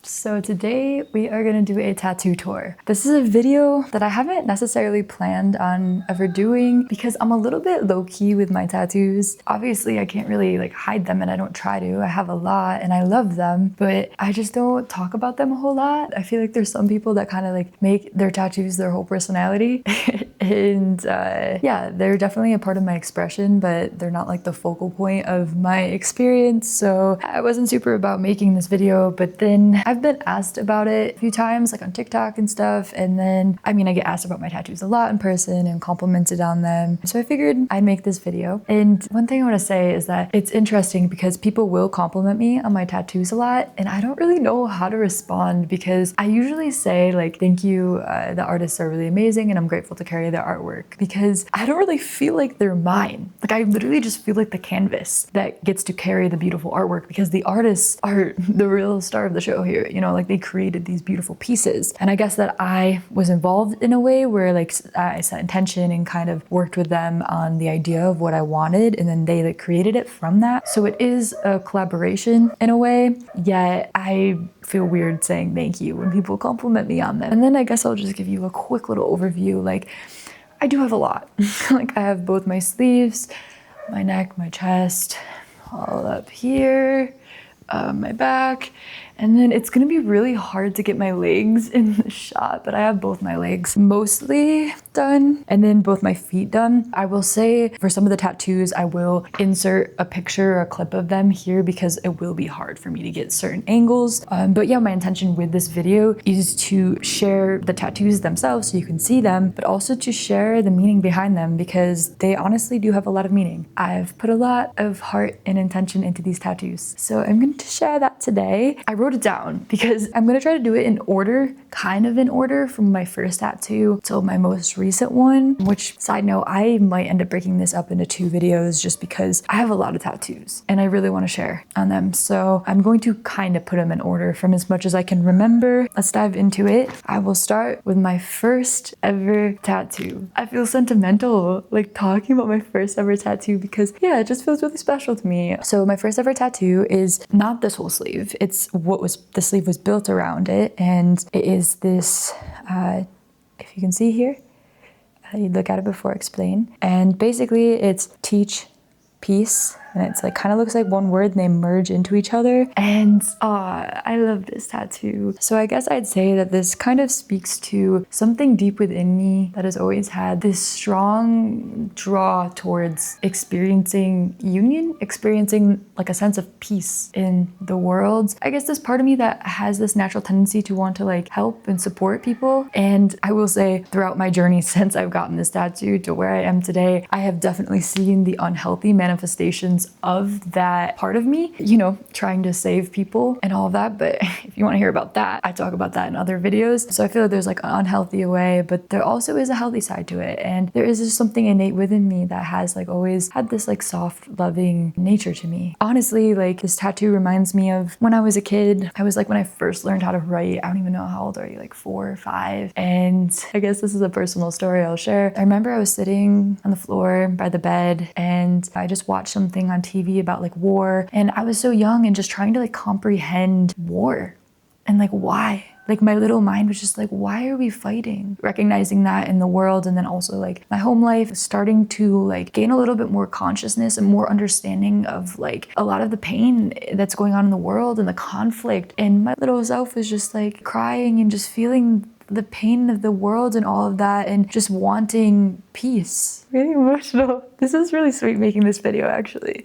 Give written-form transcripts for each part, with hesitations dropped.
So today we are gonna do a tattoo tour. This is a video that I haven't necessarily planned on ever doing because I'm a little bit low-key with my tattoos. Obviously I can't really hide them, and I don't try to. I have a lot and I love them, but I just don't talk about them a whole lot. I feel like there's some people that kind of make their tattoos their whole personality. And yeah, they're definitely a part of my expression, but they're not the focal point of my experience. So I wasn't super about making this video, but then I've been asked about it a few times, on TikTok and stuff. And then, I get asked about my tattoos a lot in person and complimented on them. So I figured I'd make this video. And one thing I want to say is that it's interesting because people will compliment me on my tattoos a lot, and I don't really know how to respond because I usually say thank you, the artists are really amazing and I'm grateful to carry their artwork, because I don't really feel like they're mine. I literally just feel like the canvas that gets to carry the beautiful artwork, because the artists are the real star of the show here. They created these beautiful pieces. And I guess that I was involved in a way where I set intention and kind of worked with them on the idea of what I wanted, and then they created it from that. So it is a collaboration in a way, yet I feel weird saying thank you when people compliment me on them. And then I guess I'll just give you a quick little overview. I do have a lot. I have both my sleeves, my neck, my chest, all up here, my back. And then it's gonna be really hard to get my legs in the shot, but I have both my legs mostly done and then both my feet done. I will say for some of the tattoos, I will insert a picture or a clip of them here because it will be hard for me to get certain angles. But yeah, my intention with this video is to share the tattoos themselves so you can see them, but also to share the meaning behind them because they honestly do have a lot of meaning. I've put a lot of heart and intention into these tattoos. So I'm going to share that today. I wrote it down because I'm gonna try to do it in order, kind of in order from my first tattoo till my most recent one, which, side note, I might end up breaking this up into 2 videos just because I have a lot of tattoos and I really want to share on them. So I'm going to kind of put them in order from as much as I can remember. Let's dive into it. I will start with my first ever tattoo. I feel sentimental talking about my first ever tattoo because yeah, it just feels really special to me. So my first ever tattoo is not this whole sleeve. It's the sleeve was built around it, and it is this, if you can see here, you look at it before I explain. And basically it's teach peace, and it's kind of looks like one word and they merge into each other. And I love this tattoo. So I guess I'd say that this kind of speaks to something deep within me that has always had this strong draw towards experiencing union, experiencing a sense of peace in the world. I guess this part of me that has this natural tendency to want to help and support people. And I will say throughout my journey since I've gotten this tattoo to where I am today, I have definitely seen the unhealthy manifestations of that part of me, trying to save people and all of that. But if you want to hear about that, I talk about that in other videos. So I feel like there's an unhealthy way, but there also is a healthy side to it. And there is just something innate within me that has always had this soft, loving nature to me. Honestly, this tattoo reminds me of when I was a kid. I was when I first learned how to write. I don't even know how old are you, 4 or 5. And I guess this is a personal story I'll share. I remember I was sitting on the floor by the bed and I just watched something on TV about war, and I was so young and just trying to comprehend war and why. My little mind was just why are we fighting? Recognizing that in the world, and then also my home life, starting to gain a little bit more consciousness and more understanding of a lot of the pain that's going on in the world and the conflict. And my little self was just crying and just feeling the pain of the world and all of that, and just wanting peace. Really emotional. This is really sweet making this video, actually.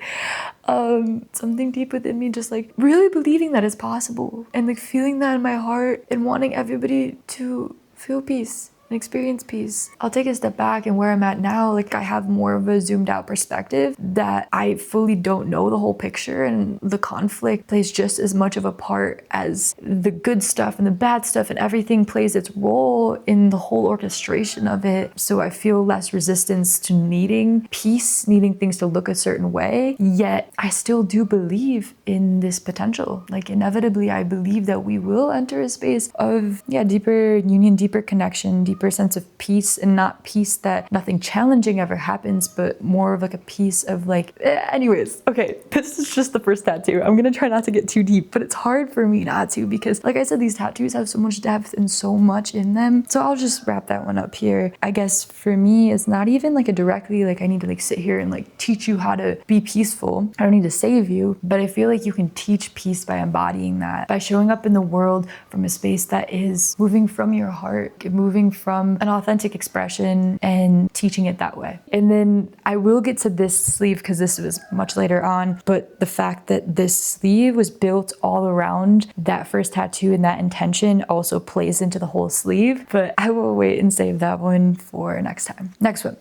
Something deep within me just really believing that it's possible, and feeling that in my heart, and wanting everybody to feel peace and experience peace. I'll take a step back, and where I'm at now, I have more of a zoomed out perspective that I fully don't know the whole picture, and the conflict plays just as much of a part as the good stuff, and the bad stuff, and everything plays its role in the whole orchestration of it. So I feel less resistance to needing peace, needing things to look a certain way, yet I still do believe in this potential. Inevitably, I believe that we will enter a space of deeper union, deeper connection, deeper deeper sense of peace, and not peace that nothing challenging ever happens, but more of like a peace of like, anyways, okay, this is just the first tattoo. I'm gonna try not to get too deep, but it's hard for me not to because like I said, these tattoos have so much depth and so much in them. So I'll just wrap that one up here. I guess for me, it's not even like a directly like I need to like sit here and like teach you how to be peaceful. I don't need to save you, but I feel like you can teach peace by embodying that, by showing up in the world from a space that is moving from your heart, moving from an authentic expression and teaching it that way. And then I will get to this sleeve because this was much later on, but the fact that this sleeve was built all around that first tattoo and that intention also plays into the whole sleeve, but I will wait and save that one for next time. Next one.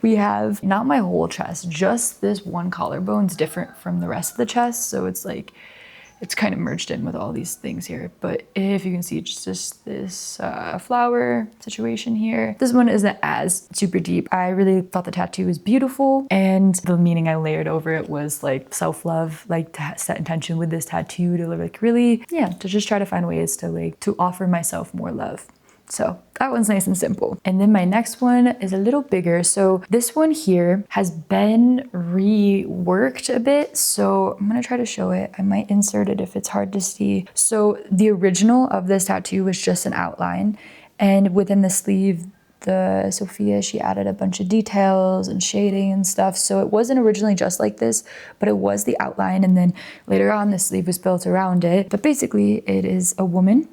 We have not my whole chest, just this one collarbone's different from the rest of the chest, so it's like it's kind of merged in with all these things here. But if you can see, it's just this flower situation here. This one isn't as super deep. I really thought the tattoo was beautiful, and the meaning I layered over it was like self-love, like to set intention with this tattoo to like really, yeah, to just try to find ways to like to offer myself more love. So that one's nice and simple. And then my next one is a little bigger. So this one here has been reworked a bit. So I'm gonna try to show it. I might insert it if it's hard to see. So the original of this tattoo was just an outline. And within the sleeve, the Sophia, she added a bunch of details and shading and stuff. So it wasn't originally just like this, but it was the outline. And then later on, the sleeve was built around it. But basically it is a woman,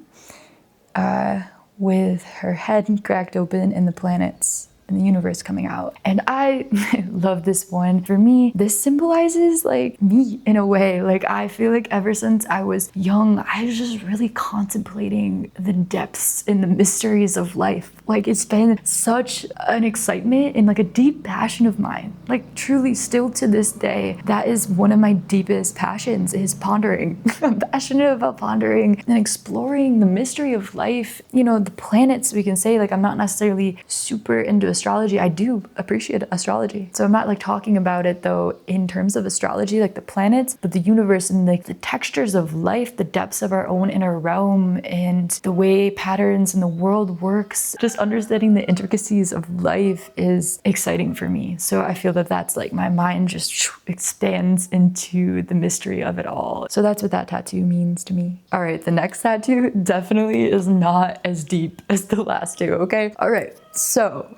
with her head cracked open and the planets and the universe coming out. And I love this one. For me, this symbolizes like me in a way. Like I feel like ever since I was young, I was just really contemplating the depths and the mysteries of life. Like it's been such an excitement and like a deep passion of mine. Like truly still to this day, that is one of my deepest passions is pondering. I'm passionate about pondering and exploring the mystery of life. You know, the planets, we can say, like I'm not necessarily super into astrology. I do appreciate astrology. So I'm not like talking about it though in terms of astrology, like the planets, but the universe and like the textures of life, the depths of our own inner realm and the way patterns in the world works. Just understanding the intricacies of life is exciting for me. So I feel that that's like my mind just expands into the mystery of it all. So that's what that tattoo means to me. All right, the next tattoo definitely is not as deep as the last two, okay? All right, so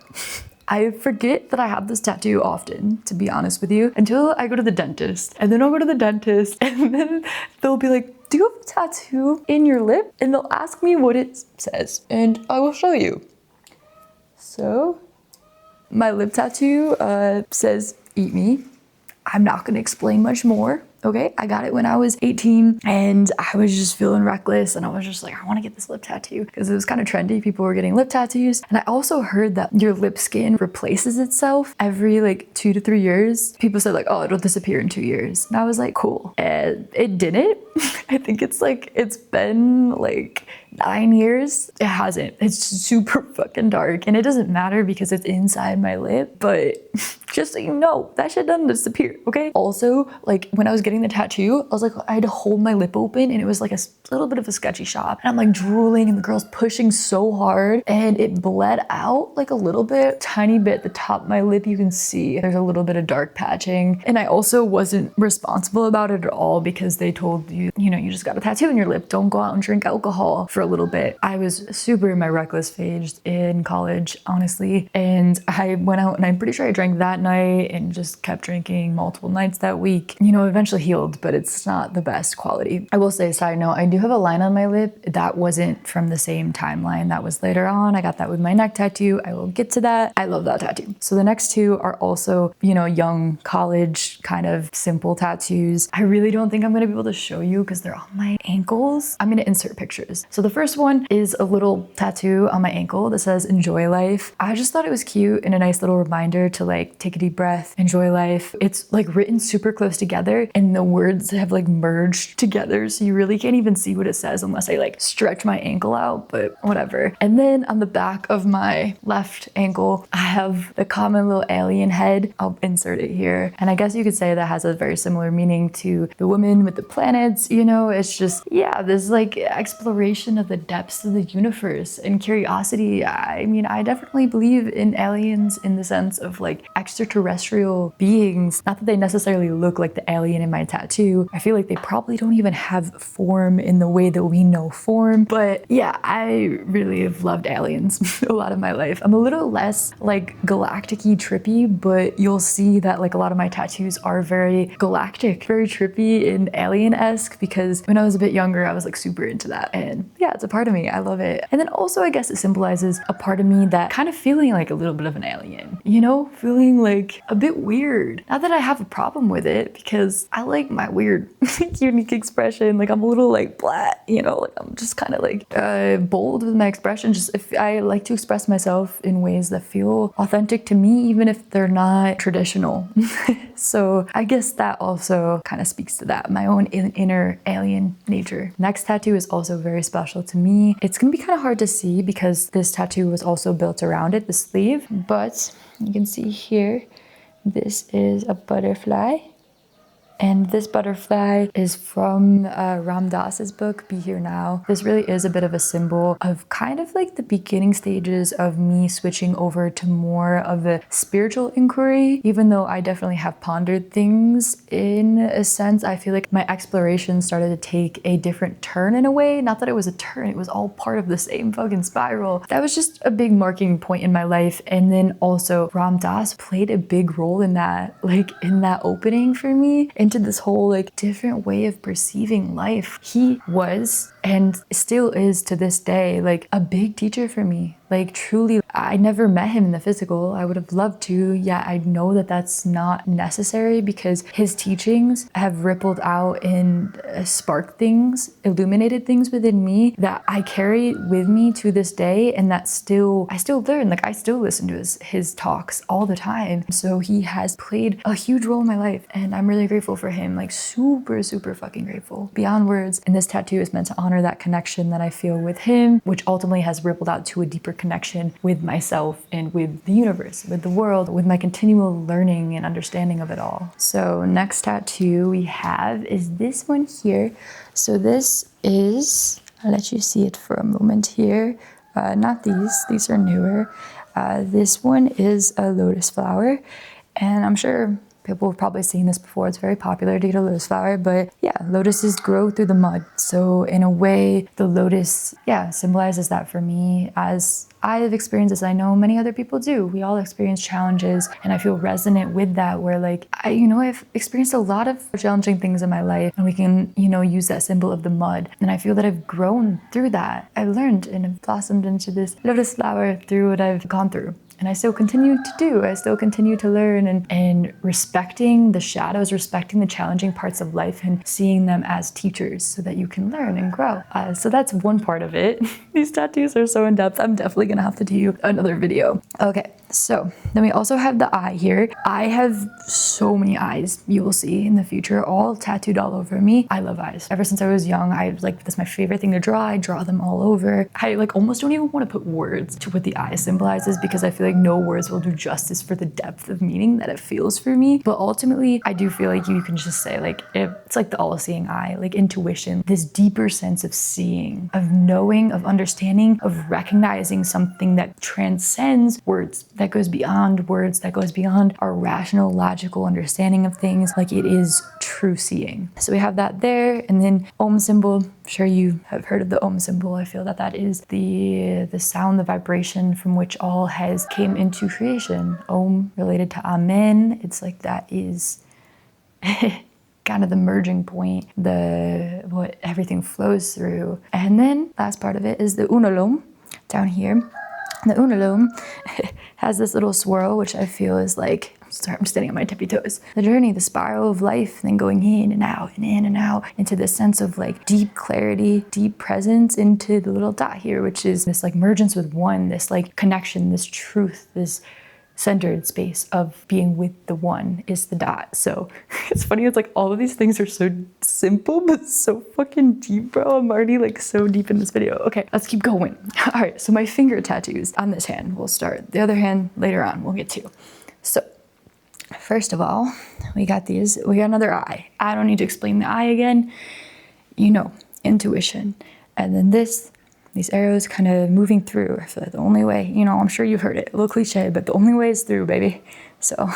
I forget that I have this tattoo often, to be honest with you, until I go to the dentist. And then I'll go to the dentist and then they'll be like, do you have a tattoo in your lip? And they'll ask me what it says and I will show you. So my lip tattoo says, eat me. I'm not gonna explain much more. Okay, I got it when I was 18 and I was just feeling reckless and I was just like, I want to get this lip tattoo because it was kind of trendy. People were getting lip tattoos. And I also heard that your lip skin replaces itself every like 2 to 3 years. People said like, oh, it'll disappear in 2 years. And I was like, cool. And it didn't. I think it's been like 9 years. It hasn't. It's super fucking dark and it doesn't matter because it's inside my lip, but just so you know, that shit doesn't disappear, okay? Also, like when I was getting the tattoo, I was like, I had to hold my lip open and it was like a little bit of a sketchy shop. And I'm like drooling and the girl's pushing so hard and it bled out like a little bit, tiny bit. The top of my lip, you can see there's a little bit of dark patching. And I also wasn't responsible about it at all because they told you, you know, you just got a tattoo in your lip. Don't go out and drink alcohol for a little bit. I was super in my reckless phase in college, honestly. And I went out and I'm pretty sure I drank that night and just kept drinking multiple nights that week. You know, eventually healed, but it's not the best quality. I will say, side note, I do have a line on my lip. That wasn't from the same timeline. That was later on. I got that with my neck tattoo. I will get to that. I love that tattoo. So the next two are also, you know, young college kind of simple tattoos. I really don't think I'm gonna be able to show you because they're on my ankles. I'm gonna insert pictures. So the first one is a little tattoo on my ankle that says enjoy life. I just thought it was cute and a nice little reminder to like take take a deep breath, enjoy life. It's like written super close together and the words have like merged together. So you really can't even see what it says unless I like stretch my ankle out, but whatever. And then on the back of my left ankle, I have the common little alien head. I'll insert it here. And I guess you could say that has a very similar meaning to the woman with the planets, you know, it's just, yeah, this like exploration of the depths of the universe and curiosity. I mean, I definitely believe in aliens in the sense of like extraterrestrial beings. Not that they necessarily look like the alien in my tattoo. I feel like they probably don't even have form in the way that we know form. But yeah, I really have loved aliens a lot of my life. I'm a little less like galactic-y trippy, but you'll see that like a lot of my tattoos are very galactic, very trippy and alien-esque, because when I was a bit younger, I was like super into that. And yeah, it's a part of me. I love it. And then also I guess it symbolizes a part of me that kind of feeling like a little bit of an alien, you know, feeling like a bit weird. Not that I have a problem with it, because I like my weird, unique expression. Like I'm a little like blah, you know, like I'm just kind of like bold with my expression. Just if I like to express myself in ways that feel authentic to me, even if they're not traditional. So I guess that also kind of speaks to that, my own inner alien nature. Next tattoo is also very special to me. It's gonna be kind of hard to see because this tattoo was also built around it, the sleeve, but you can see here, this is a butterfly. And this butterfly is from Ram Dass's book, Be Here Now. This really is a bit of a symbol of kind of like the beginning stages of me switching over to more of a spiritual inquiry. Even though I definitely have pondered things in a sense, I feel like my exploration started to take a different turn in a way. Not that it was a turn, it was all part of the same fucking spiral. That was just a big marking point in my life. And then also Ram Dass played a big role in that, like in that opening for me into this whole like different way of perceiving life. He was and still is to this day like a big teacher for me. Like truly, I never met him in the physical. I would have loved to. Yeah, I know that that's not necessary because his teachings have rippled out and sparked things, illuminated things within me that I carry with me to this day, and that I still learn. Like I still listen to his talks all the time. So he has played a huge role in my life, and I'm really grateful for him. Like super, super fucking grateful beyond words. And this tattoo is meant to honor that connection that I feel with him, which ultimately has rippled out to a deeper connection with myself and with the universe, with the world, with my continual learning and understanding of it all. So next tattoo we have is this one here. So this is, I'll let you see it for a moment here. Not these are newer. This one is a lotus flower, and I'm sure people have probably seen this before. It's very popular to get a lotus flower, but yeah, lotuses grow through the mud. So in a way, the lotus, yeah, symbolizes that for me, as I have experienced this. I know many other people do. We all experience challenges, and I feel resonant with that, where like, I've experienced a lot of challenging things in my life, and we can, use that symbol of the mud. And I feel that I've grown through that. I've learned and have blossomed into this lotus flower through what I've gone through. And I still continue to do. I still continue to learn, and respecting the shadows, respecting the challenging parts of life, and seeing them as teachers so that you can learn and grow. So that's one part of it. These tattoos are so in depth. I'm definitely gonna have to do another video. Okay, so then we also have the eye here. I have so many eyes, you will see in the future, all tattooed all over me. I love eyes. Ever since I was young, that's my favorite thing to draw. I draw them all over. I almost don't even want to put words to what the eye symbolizes, because I feel like no words will do justice for the depth of meaning that it feels for me. But ultimately, I do feel like you can just say it's like the all-seeing eye, like intuition, this deeper sense of seeing, of knowing, of understanding, of recognizing something that transcends words, that goes beyond words, that goes beyond our rational, logical understanding of things. Like it is true seeing. So we have that there, and then Om symbol. I'm sure you have heard of the Om symbol. I feel that is the sound, the vibration from which all has came into creation. Om related to Amen. It's like that is kind of the merging point, what everything flows through. And then last part of it is the Unalom down here. The Unalom has this little swirl, which I feel is like, I'm standing on my tippy toes. The journey, the spiral of life, then going in and out and in and out into this sense of like deep clarity, deep presence, into the little dot here, which is this like mergence with one, this like connection, this truth, this centered space of being with the one is the dot. So it's funny, it's like all of these things are so simple but so fucking deep, bro. I'm already like so deep in this video. Okay, let's keep going. All right, so my finger tattoos on this hand, we'll start. The other hand later on, we'll get to. So first of all, we got these. We got another eye. I don't need to explain the eye again. You know, intuition. And then this, these arrows kind of moving through. I feel like the only way, you know, I'm sure you've heard it, a little cliche, but the only way is through, baby. So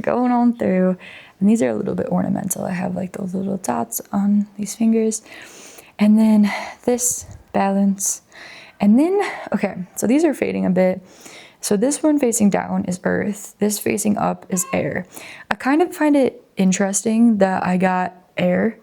going on through. And these are a little bit ornamental. I have like those little dots on these fingers. And then this balance. And then, okay, so these are fading a bit. So this one facing down is earth. This facing up is air. I kind of find it interesting that I got air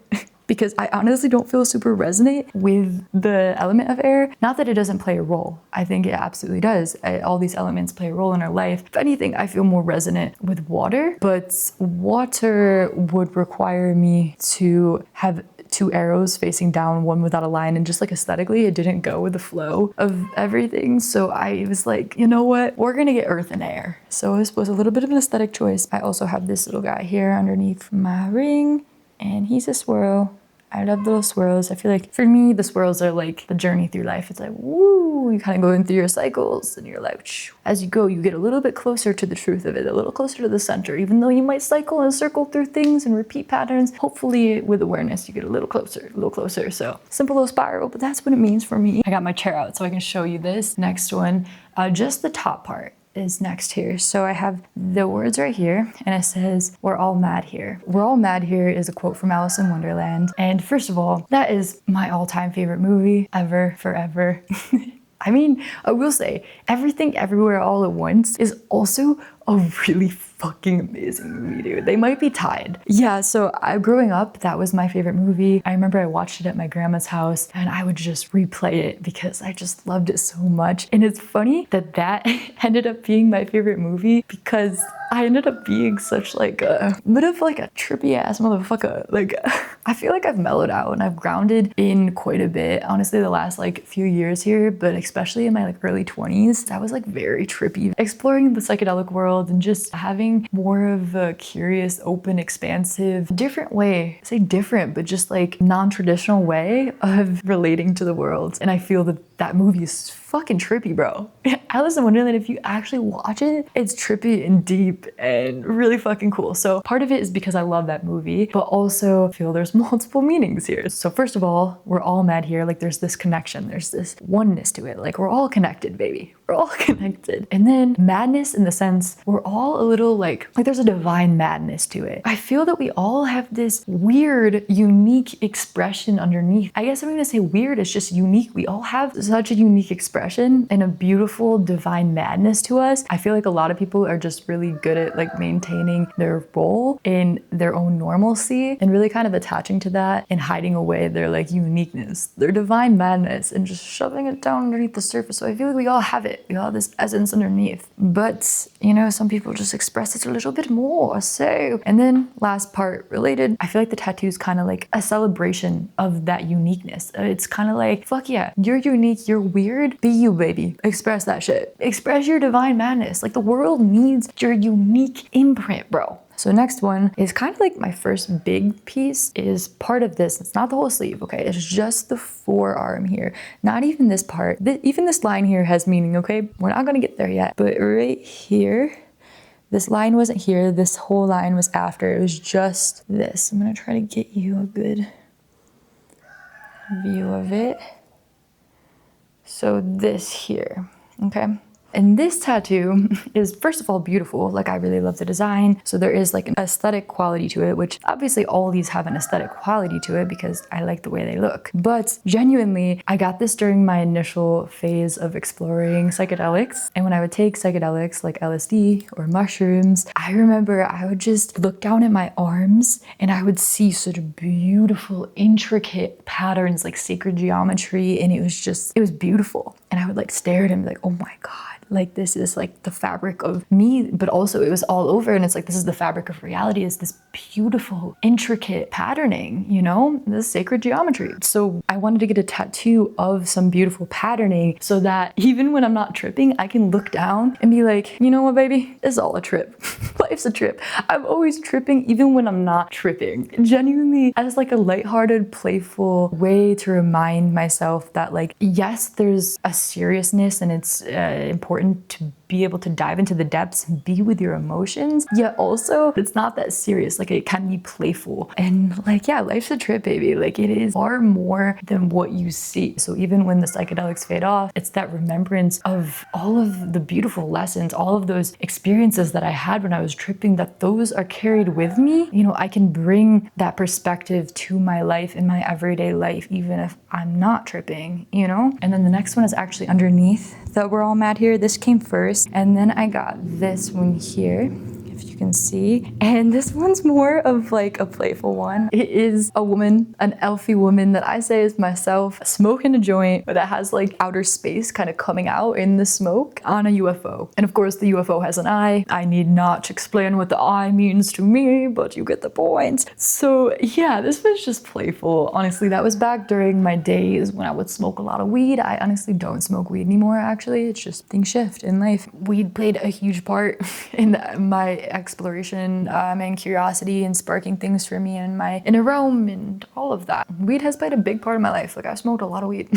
because I honestly don't feel super resonate with the element of air. Not that it doesn't play a role. I think it absolutely does. All these elements play a role in our life. If anything, I feel more resonant with water, but water would require me to have two arrows facing down, one without a line, and just like aesthetically it didn't go with the flow of everything. So I was like, you know what, we're gonna get earth and air. So this was a little bit of an aesthetic choice. I also have this little guy here underneath my ring, and he's a swirl. I love little swirls. I feel like for me, the swirls are like the journey through life. It's like, woo, you kind of going through your cycles and you're like, shoo. As you go, you get a little bit closer to the truth of it, a little closer to the center, even though you might cycle and circle through things and repeat patterns. Hopefully with awareness, you get a little closer. So simple little spiral, but that's what it means for me. I got my chair out so I can show you this next one. Just the top part is next here. So I have the words right here and it says, we're all mad here. We're all mad here is a quote from Alice in Wonderland. And first of all, that is my all-time favorite movie ever, forever. I mean, I will say Everything Everywhere All at Once is also a really fucking amazing movie, dude. They might be tied. Yeah, so growing up, that was my favorite movie. I remember I watched it at my grandma's house and I would just replay it because I just loved it so much. And it's funny that that ended up being my favorite movie because I ended up being such like a bit of like a trippy ass motherfucker. Like I feel like I've mellowed out and I've grounded in quite a bit. Honestly, the last like few years here, but especially in my like early 20s, I was like very trippy, exploring the psychedelic world and just having more of a curious, open, expansive, different way. I say different, but just like non-traditional way of relating to the world. And I feel that that movie is fucking trippy, bro. Alice in Wonderland, if you actually watch it, it's trippy and deep and really fucking cool. So part of it is because I love that movie, but also I feel there's multiple meanings here. So first of all, we're all mad here. Like there's this connection, there's this oneness to it. Like we're all connected, baby. We're all connected. And then madness in the sense we're all a little like there's a divine madness to it. I feel that we all have this weird, unique expression underneath. I guess I'm gonna say weird, it's just unique. We all have such a unique expression and a beautiful divine madness to us. I feel like a lot of people are just really good at like maintaining their role in their own normalcy and really kind of attaching to that and hiding away their like uniqueness, their divine madness, and just shoving it down underneath the surface. So I feel like we all have it. We all have this essence underneath. But, you know, some people just express it a little bit more. So, and then last part related, I feel like the tattoo is kind of like a celebration of that uniqueness. It's kind of like, fuck yeah, you're unique, you're weird, be you, baby. Express that shit. Express your divine madness. Like the world needs your unique imprint, bro. So next one is kind of like my first big piece, is part of this. It's not the whole sleeve, okay? It's just the forearm here. Not even this part. Even this line here has meaning, okay? We're not gonna get there yet. But right here, this line wasn't here. This whole line was after. It was just this. I'm gonna try to get you a good view of it. So this here, okay? And this tattoo is, first of all, beautiful. Like, I really love the design. So there is like an aesthetic quality to it, which obviously all these have an aesthetic quality to it because I like the way they look. But genuinely, I got this during my initial phase of exploring psychedelics. And when I would take psychedelics like LSD or mushrooms, I remember I would just look down at my arms and I would see such beautiful, intricate patterns, like sacred geometry. And it was beautiful. And I would like stare at it and be like, oh my God. Like this is like the fabric of me, but also it was all over and it's like this is the fabric of reality, is this beautiful, intricate patterning, you know, this sacred geometry. So I wanted to get a tattoo of some beautiful patterning so that even when I'm not tripping, I can look down and be like, you know what, baby, it's all a trip. Life's a trip. I'm always tripping even when I'm not tripping. Genuinely, as like a lighthearted, playful way to remind myself that like, yes, there's a seriousness and it's important to be able to dive into the depths and be with your emotions, yet also it's not that serious. Like it can be playful. And like, yeah, life's a trip, baby. Like it is far more than what you see. So even when the psychedelics fade off, it's that remembrance of all of the beautiful lessons, all of those experiences that I had when I was tripping, that those are carried with me. You know, I can bring that perspective to my life in my everyday life, even if I'm not tripping, you know? And then the next one is actually underneath that We're All Mad Here. This came first. And then I got this one here, if you can see. And this one's more of like a playful one. It is a woman, an elfy woman that I say is myself, smoking a joint, but that has like outer space kind of coming out in the smoke on a UFO. And of course the UFO has an eye. I need not explain what the eye means to me, but you get the point. So yeah, this was just playful. Honestly, that was back during my days when I would smoke a lot of weed. I honestly don't smoke weed anymore, actually. It's just things shift in life. Weed played a huge part in my exploration and curiosity and sparking things for me in my inner realm and all of that. Weed has played a big part of my life. Like I smoked a lot of weed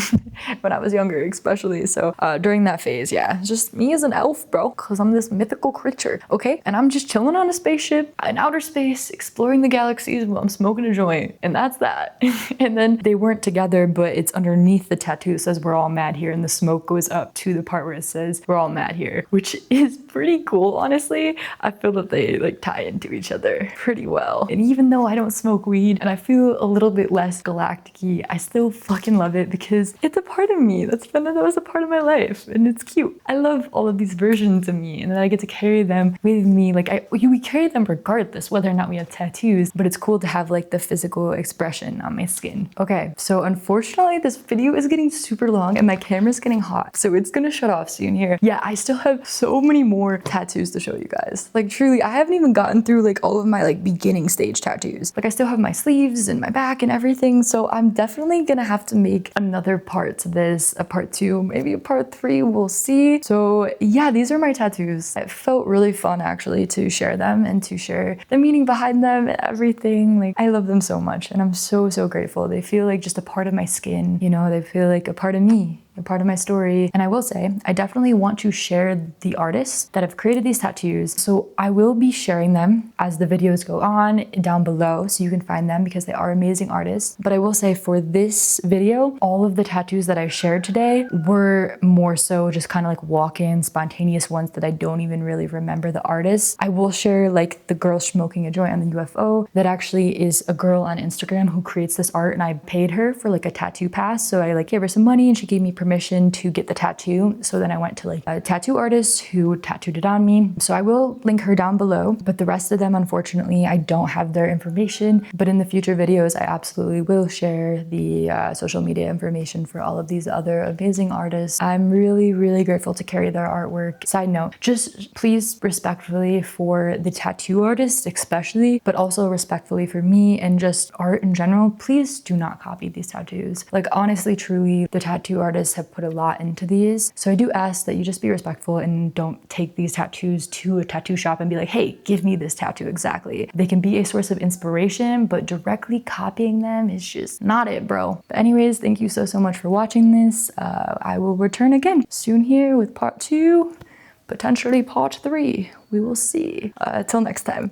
when I was younger, especially. So during that phase, yeah, it's just me as an elf, bro, because I'm this mythical creature, okay? And I'm just chilling on a spaceship in outer space, exploring the galaxies while I'm smoking a joint. And that's that. And then they weren't together, but it's underneath the tattoo. It says We're All Mad Here, and the smoke goes up to the part where it says We're All Mad Here, which is pretty cool, honestly. I feel that they like tie into each other pretty well. And even though I don't smoke weed and I feel a little bit less galactic-y, I still fucking love it because it's a part of me that was a part of my life, and it's cute. I love all of these versions of me, and then I get to carry them with me. Like we carry them regardless whether or not we have tattoos, but it's cool to have like the physical expression on my skin. Okay, so unfortunately this video is getting super long and my camera's getting hot, so it's gonna shut off soon here. Yeah, I still have so many more tattoos to show you guys. Like truly, I haven't even gotten through like all of my like beginning stage tattoos. Like I still have my sleeves and my back and everything, so I'm definitely gonna have to make another part to this, a part 2, maybe a part 3, we'll see. So yeah, these are my tattoos. It felt really fun actually to share them and to share the meaning behind them and everything. Like I love them so much and I'm so grateful. They feel like just a part of my skin, you know, they feel like a part of me, a part of my story. And I will say, I definitely want to share the artists that have created these tattoos. So I will be sharing them as the videos go on down below so you can find them because they are amazing artists. But I will say for this video, all of the tattoos that I shared today were more so just kind of like walk-in, spontaneous ones that I don't even really remember the artists. I will share like the girl smoking a joint on the UFO. That actually is a girl on Instagram who creates this art, and I paid her for like a tattoo pass. So I like gave her some money and she gave me permission to get the tattoo. So then I went to like a tattoo artist who tattooed it on me. So I will link her down below, but the rest of them, unfortunately, I don't have their information. But in the future videos, I absolutely will share the social media information for all of these other amazing artists. I'm really grateful to carry their artwork. Side note, just please respectfully for the tattoo artist especially, but also respectfully for me and just art in general, please do not copy these tattoos. Like honestly, truly, the tattoo artists have put a lot into these. So I do ask that you just be respectful and don't take these tattoos to a tattoo shop and be like, hey, give me this tattoo exactly. They can be a source of inspiration, but directly copying them is just not it, bro. But anyways, thank you so much for watching this. I will return again soon here with part 2, potentially part 3. We will see. Till next time.